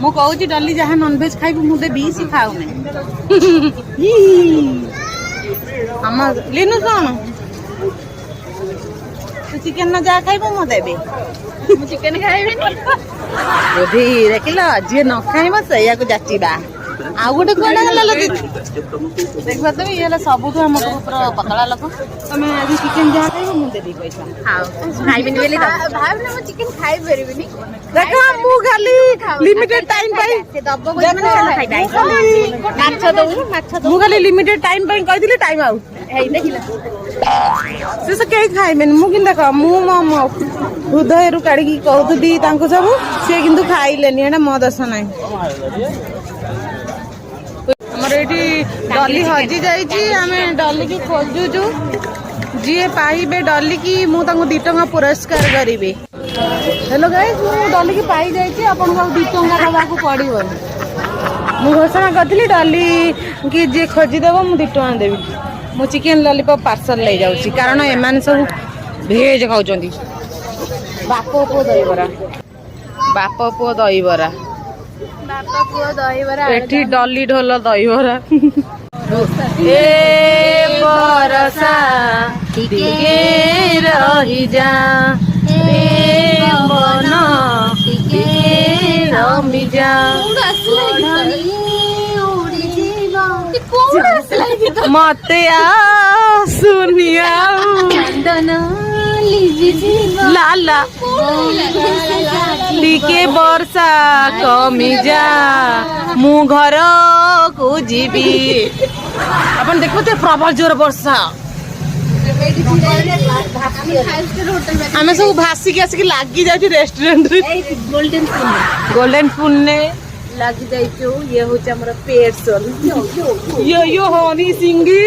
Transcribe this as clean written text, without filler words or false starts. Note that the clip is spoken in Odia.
ମୁଁ କହୁଛି ଡଲି ଯାହା ନନଭେଜ ଖାଇବୁ ମୁଁ ଦେବି ସି ଖାଉନି ଆମ ଲିନୁ ଶୁଣ ତୁ ଚିକେନ ନା ଯାହା ଖାଇବୁ ମୁଁ ଦେବି ମୁଁ ଚିକେନ ଖାଇବିନି। ବୁଦ୍ଧି ଦେଖିଲ ଯିଏ ନ ଖାଇବ ସେଇଆକୁ ଯାଚିବା ଆଉ ଗୋଟେ କୁଆଡେ ଗଲା ଲୋକ ଦେଖିବା ତମେ ଇଏ ହେଲା ସବୁଠୁ ଆମ ପୁରା ପତଳା ଲୋକ ତମେ ଆଜି ଚିକେନ ଯାହା ଖାଇବ ମୁଁ ଦେବି ପଇସା ଖାଇବିନି ବୋଲି ଭାବିନି ମୁଁ ଚିକେନ ଖାଇ ପାରିବିନି। ଦେଖ ମୁଁ ଖାଲି ଲିମିଟେଡ ଟାଇମ ପାଇଁ ମୁଁ ଖାଲି ଲିମିଟେଡ ଟାଇମ ପାଇଁ କହିଥିଲି ଟାଇମ ଆଉଟ ସେ କେହି ଖାଇବେନି ମୁଁ କିନ୍ତୁ ଦେଖ ମୁଁ ମୋ ହୃଦୟରୁ କାଢିକି କହୁଥିଲି ତାଙ୍କୁ ସବୁ ସିଏ କିନ୍ତୁ ଖାଇଲେନି ଏଇଟା ମୋ ଦୋଷ ନାହିଁ। ଆମର ଏଇଠି ଡଲି ହଜି ଯାଇଛି ଆମେ ଡଲିକି ଖୋଜୁଛୁ ଯିଏ ପାଇବେ ଡଲିକି ମୁଁ ତାଙ୍କୁ 2 ଟଙ୍କା ପୁରସ୍କାର କରିବି। ହେଲୋ ଗାଇସ୍ ମୁଁ ଡଲିକି ପାଇଯାଇଛି ଆପଣଙ୍କୁ ଆଉ 2 ଟଙ୍କା ଦେବାକୁ ପଡ଼ିବନି। ମୁଁ ଘୋଷଣା କରିଥିଲି ଡଲି କି ଯିଏ ଖୋଜିଦେବ ମୁଁ 2 ଟଙ୍କା ଦେବି। ମୁଁ ଚିକେନ ଲଲିପପ୍ ପାର୍ସଲ ନେଇଯାଉଛି କାରଣ ଏମାନେ ସବୁ ଭେଜ ଖାଉଛନ୍ତି। ବାପ ପୁଅ ଦହିବରା ବାପା ପୁଅ ଦହିବରା ଏଠି ଡଲି ଢୋଲ ଦହିବରା ଏ ବରସା ଟିକେ ରହିଯା ମନ ଟିକେ ରମିଯା ମତେ ଆସୁନି ଆଉ ଲାଲା ଟିକେ ବର୍ଷା କମିଯା ମୁଁ ଘରକୁ ଯିବି। ଆପଣ ଦେଖୁଥିବେ ପ୍ରବଳ ଜୋର ବର୍ଷା ଆମେ ସବୁ ଭାସିକି ଆସିକି ଲାଗି ଯାଉଛୁ ରେଷ୍ଟୁରାଣ୍ଟରେ ଗୋଲ୍ଡେନ ସ୍ପୁନରେ ଲାଗି ଯାଇଛୁ। ଇଏ ହଉଛି ଆମର ପେଟ୍ସୋଲ ହନି ସିଙ୍ଗି